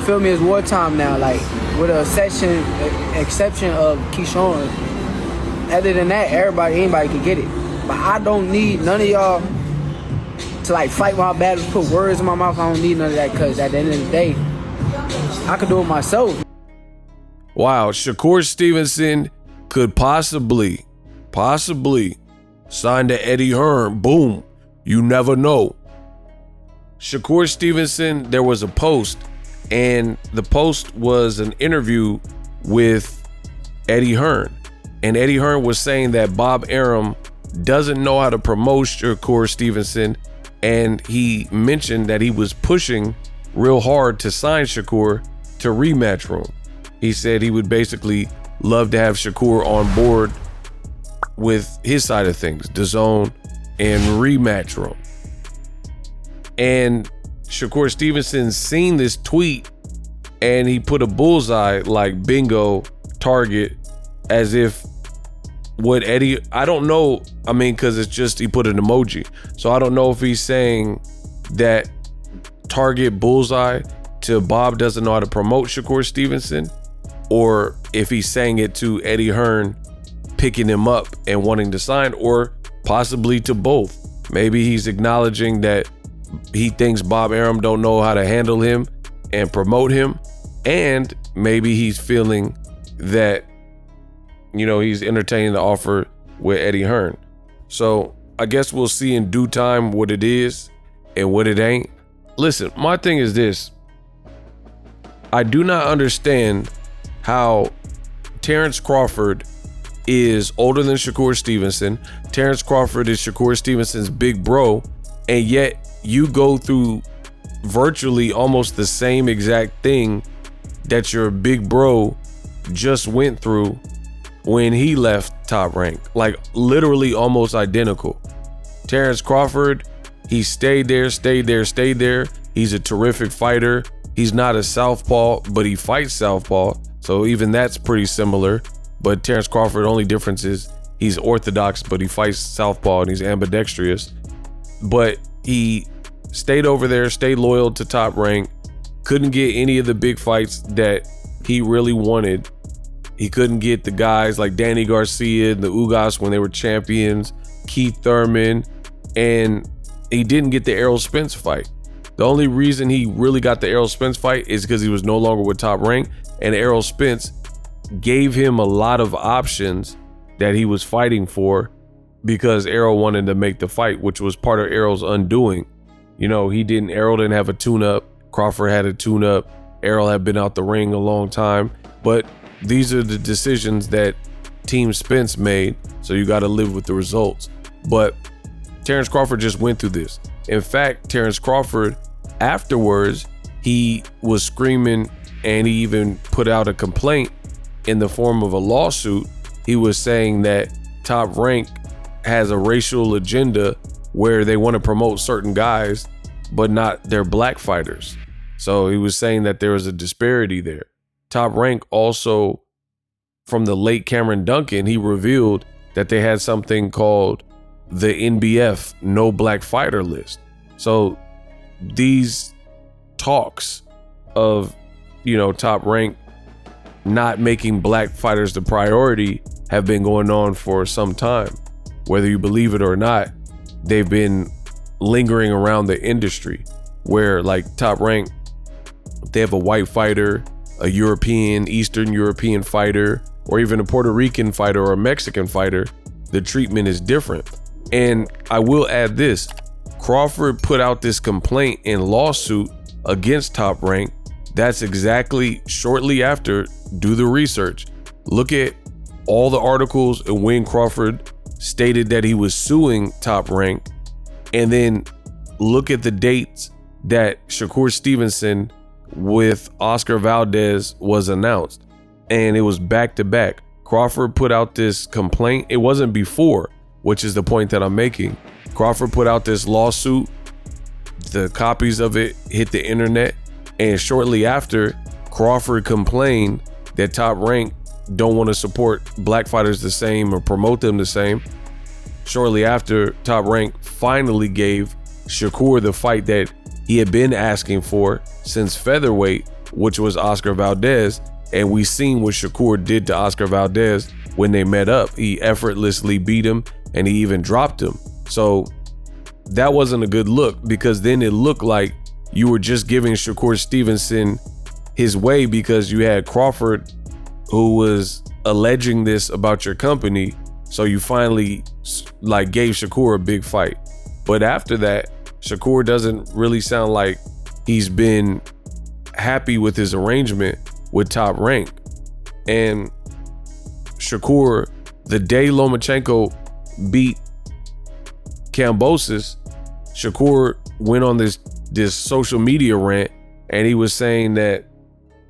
feel me, it's wartime now. Like, with a exception of Keyshawn. Other than that, anybody can get it. But I don't need none of y'all to like fight my battles, put words in my mouth. I don't need none of that, because at the end of the day, I can do it myself. Wow, Shakur Stevenson could possibly sign to Eddie Hearn. Boom. You never know. Shakur Stevenson, there was a post, and the post was an interview with Eddie Hearn. And Eddie Hearn was saying that Bob Arum doesn't know how to promote Shakur Stevenson, and he mentioned that he was pushing real hard to sign Shakur to Matchroom. He said he would basically love to have Shakur on board with his side of things, DAZN and Matchroom. And Shakur Stevenson seen this tweet, and he put a bullseye, like bingo, target, as if what Eddie, I don't know, I mean, because it's just, he put an emoji. So I don't know if he's saying that target bullseye to Bob doesn't know how to promote Shakur Stevenson, or if he's saying it to Eddie Hearn picking him up and wanting to sign, or possibly to both. Maybe he's acknowledging that he thinks Bob Arum don't know how to handle him and promote him, and maybe he's feeling that, you know, he's entertaining the offer with Eddie Hearn. So I guess we'll see in due time what it is and what it ain't. Listen, my thing is this. I do not understand how Terrence Crawford is older than Shakur Stevenson. Terrence Crawford is Shakur Stevenson's big bro, and yet you go through virtually almost the same exact thing that your big bro just went through when he left Top Rank. Like, literally almost identical. Terrence Crawford, he stayed there. He's a terrific fighter. He's not a southpaw, but he fights southpaw. So even that's pretty similar. But Terrence Crawford, only difference is he's orthodox, but he fights southpaw and he's ambidextrous. But he stayed over there, stayed loyal to Top Rank, couldn't get any of the big fights that he really wanted. He couldn't get the guys like Danny Garcia and the Ugas when they were champions, Keith Thurman, and he didn't get the Errol Spence fight. The only reason he really got the Errol Spence fight is because he was no longer with Top Rank, and Errol Spence gave him a lot of options that he was fighting for because Errol wanted to make the fight, which was part of Errol's undoing. You know, Errol didn't have a tune-up. Crawford had a tune-up. Errol had been out the ring a long time, but these are the decisions that Team Spence made, so you got to live with the results. But Terrence Crawford just went through this. In fact, Terrence Crawford, afterwards, he was screaming, and he even put out a complaint in the form of a lawsuit. He was saying that Top Rank has a racial agenda where they want to promote certain guys, but not their black fighters. So he was saying that there was a disparity there. Top Rank also, from the late Cameron Duncan, he revealed that they had something called the NBF, No Black Fighter list. So these talks of, you know, Top Rank not making black fighters the priority have been going on for some time. Whether you believe it or not, they've been lingering around the industry where, like, Top Rank, they have a white fighter, a European, Eastern European fighter, or even a Puerto Rican fighter or a Mexican fighter, the treatment is different. And I will add this, Crawford put out this complaint and lawsuit against Top Rank. That's exactly shortly after. Do the research. Look at all the articles and when Crawford stated that he was suing Top Rank, and then look at the dates that Shakur Stevenson with Oscar Valdez was announced, and it was back to back. Crawford put out this complaint. It wasn't before, which is the point that I'm making. Crawford put out this lawsuit. The copies of it hit the internet, and shortly after, Crawford complained that Top Rank don't want to support black fighters the same or promote them the same. Shortly after, Top Rank finally gave Shakur the fight that he had been asking for since featherweight, which was Oscar Valdez. And we seen what Shakur did to Oscar Valdez when they met up. He effortlessly beat him, and he even dropped him. So that wasn't a good look, because then it looked like you were just giving Shakur Stevenson his way because you had Crawford, who was alleging this about your company. So you finally like gave Shakur a big fight. But after that, Shakur doesn't really sound like he's been happy with his arrangement with Top Rank. And Shakur, the day Lomachenko beat Kambosos, Shakur went on this social media rant, and he was saying that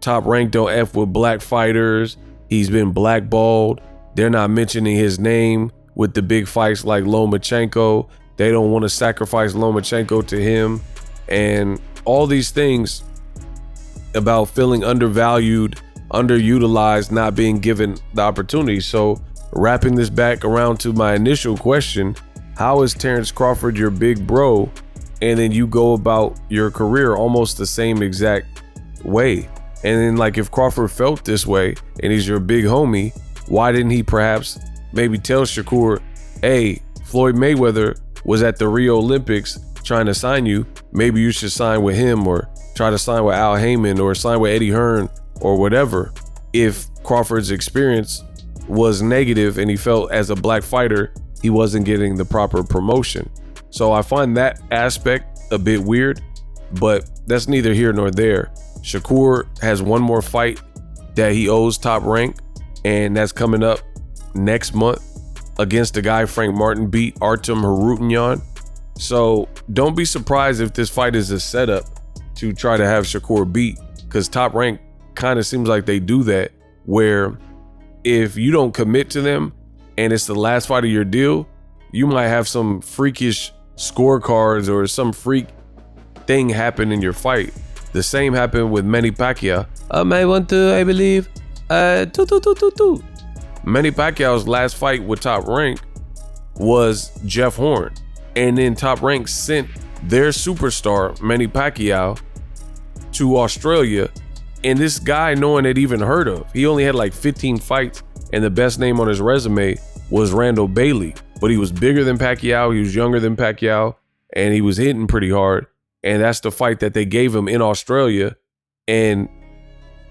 Top Rank don't F with black fighters. He's been blackballed. They're not mentioning his name with the big fights like Lomachenko. They don't want to sacrifice Lomachenko to him, and all these things about feeling undervalued, underutilized, not being given the opportunity. So wrapping this back around to my initial question, how is Terrence Crawford your big bro, and then you go about your career almost the same exact way? And then, like, if Crawford felt this way and he's your big homie, why didn't he perhaps maybe tell Shakur, hey, Floyd Mayweather was at the Rio Olympics trying to sign you. Maybe you should sign with him, or try to sign with Al Heyman, or sign with Eddie Hearn, or whatever. If Crawford's experience was negative and he felt as a black fighter he wasn't getting the proper promotion. So I find that aspect a bit weird, but that's neither here nor there. Shakur has one more fight that he owes Top Rank, and that's coming up next month against the guy Frank Martin beat, Artem Harutyunyan. So don't be surprised if this fight is a setup to try to have Shakur beat, because Top Rank kind of seems like they do that, where if you don't commit to them and it's the last fight of your deal, you might have some freakish scorecards or some freak thing happen in your fight. The same happened with Manny Pacquiao. I believe. Manny Pacquiao's last fight with Top Rank was Jeff Horn. And then Top Rank sent their superstar, Manny Pacquiao, to Australia. And this guy, no one had even heard of. He only had like 15 fights, and the best name on his resume was Randall Bailey. But he was bigger than Pacquiao, he was younger than Pacquiao, and he was hitting pretty hard. And that's the fight that they gave him in Australia. And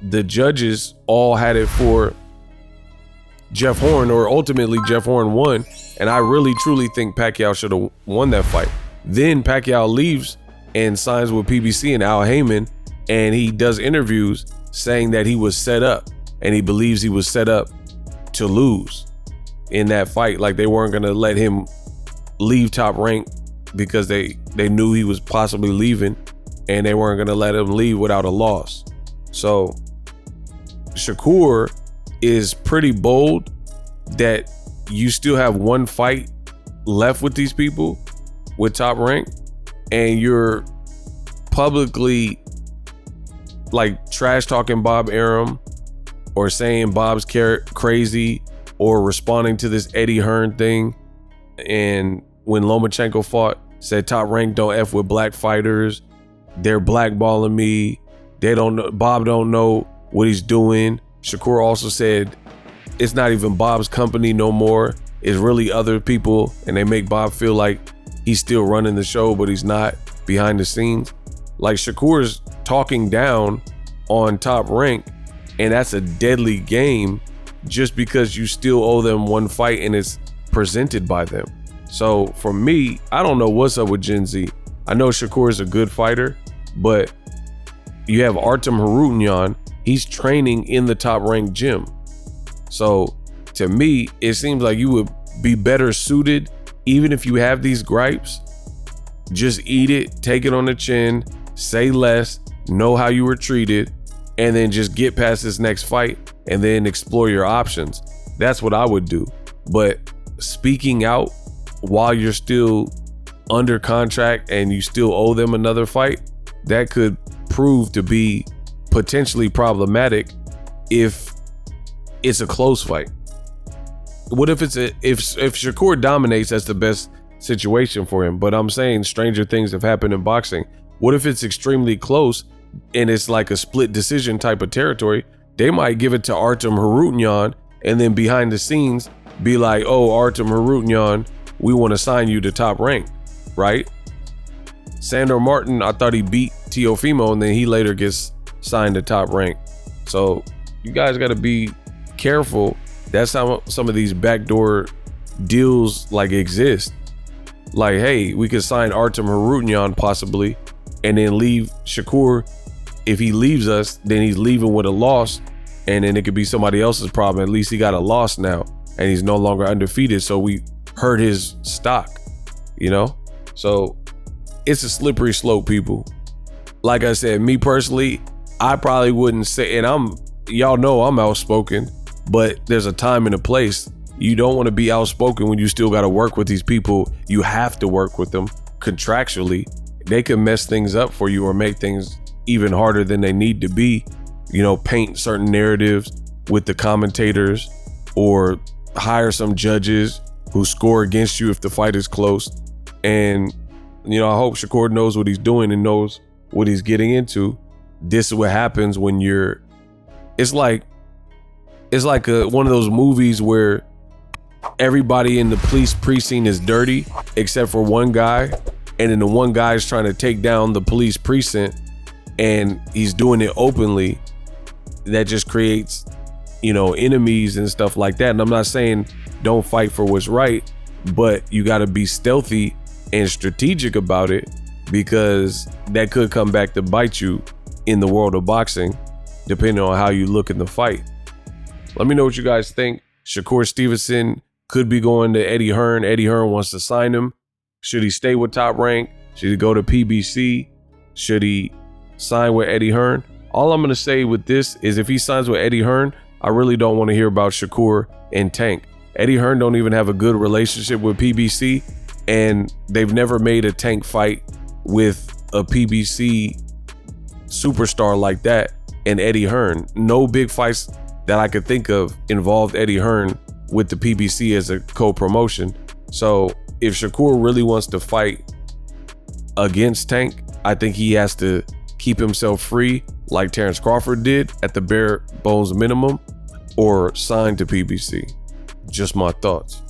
the judges all had it for Jeff Horn, or ultimately Jeff Horn won. And I really truly think Pacquiao should have won that fight. Then Pacquiao leaves and signs with PBC and Al Heyman, and he does interviews saying that he was set up, and he believes he was set up to lose in that fight. Like they weren't gonna let him leave Top Rank because they knew he was possibly leaving, and they weren't gonna let him leave without a loss. So Shakur is pretty bold that you still have one fight left with these people, with Top Rank, and you're publicly like trash talking Bob Arum, or saying Bob's crazy, or responding to this Eddie Hearn thing. And when Lomachenko fought, said Top Rank don't F with black fighters. They're blackballing me. They don't know, Bob don't know what he's doing. Shakur also said it's not even Bob's company no more. It's really other people, and they make Bob feel like he's still running the show, but he's not behind the scenes. Like Shakur's talking down on Top Rank, and that's a deadly game just because you still owe them one fight and it's presented by them. So for me, I don't know what's up with Gen Z. I know Shakur is a good fighter, but you have Artem Harutyunyan. He's training in the Top Rank gym. So to me, it seems like you would be better suited, even if you have these gripes, just eat it, take it on the chin, say less, know how you were treated, and then just get past this next fight and then explore your options. That's what I would do. But speaking out while you're still under contract and you still owe them another fight, that could prove to be potentially problematic if it's a close fight. What if if Shakur dominates, that's the best situation for him. But I'm saying stranger things have happened in boxing. What if it's extremely close and it's like a split decision type of territory, they might give it to Artem Harutyan and then behind the scenes be like, oh, Artem Harutyan, we want to sign you to Top Rank, right? Sandor Martin, I thought he beat Teofimo and then he later gets signed to Top Rank. So you guys got to be careful. That's how some of these backdoor deals like exist. Like, hey, we could sign Artem Harutyan possibly and then leave Shakur. If he leaves us, then he's leaving with a loss, and then it could be somebody else's problem. At least he got a loss now and he's no longer undefeated, so we hurt his stock, you know? So it's a slippery slope, people. Like I said, me personally, I probably wouldn't say, and y'all know I'm outspoken, but there's a time and a place. You don't want to be outspoken when you still got to work with these people. You have to work with them contractually. They can mess things up for you or make things even harder than they need to be, you know, paint certain narratives with the commentators or hire some judges who score against you if the fight is close. And, you know, I hope Shakur knows what he's doing and knows what he's getting into. This is what happens when it's like one of those movies where everybody in the police precinct is dirty except for one guy, and then the one guy is trying to take down the police precinct and he's doing it openly. That just creates, you know, enemies and stuff like that. And I'm not saying don't fight for what's right, but you got to be stealthy and strategic about it, because that could come back to bite you in the world of boxing, depending on how you look in the fight. Let me know what you guys think. Shakur Stevenson could be going to Eddie Hearn. Eddie Hearn wants to sign him. Should he stay with Top Rank? Should he go to PBC? Should he sign with Eddie Hearn? All I'm going to say with this is if he signs with Eddie Hearn, I really don't want to hear about Shakur and Tank. Eddie Hearn don't even have a good relationship with PBC, and they've never made a Tank fight with a PBC superstar like that and Eddie Hearn. No big fights that I could think of involved Eddie Hearn with the PBC as a co-promotion. So if Shakur really wants to fight against Tank, I think he has to keep himself free like Terrence Crawford did at the bare bones minimum, or sign to PBC. Just my thoughts.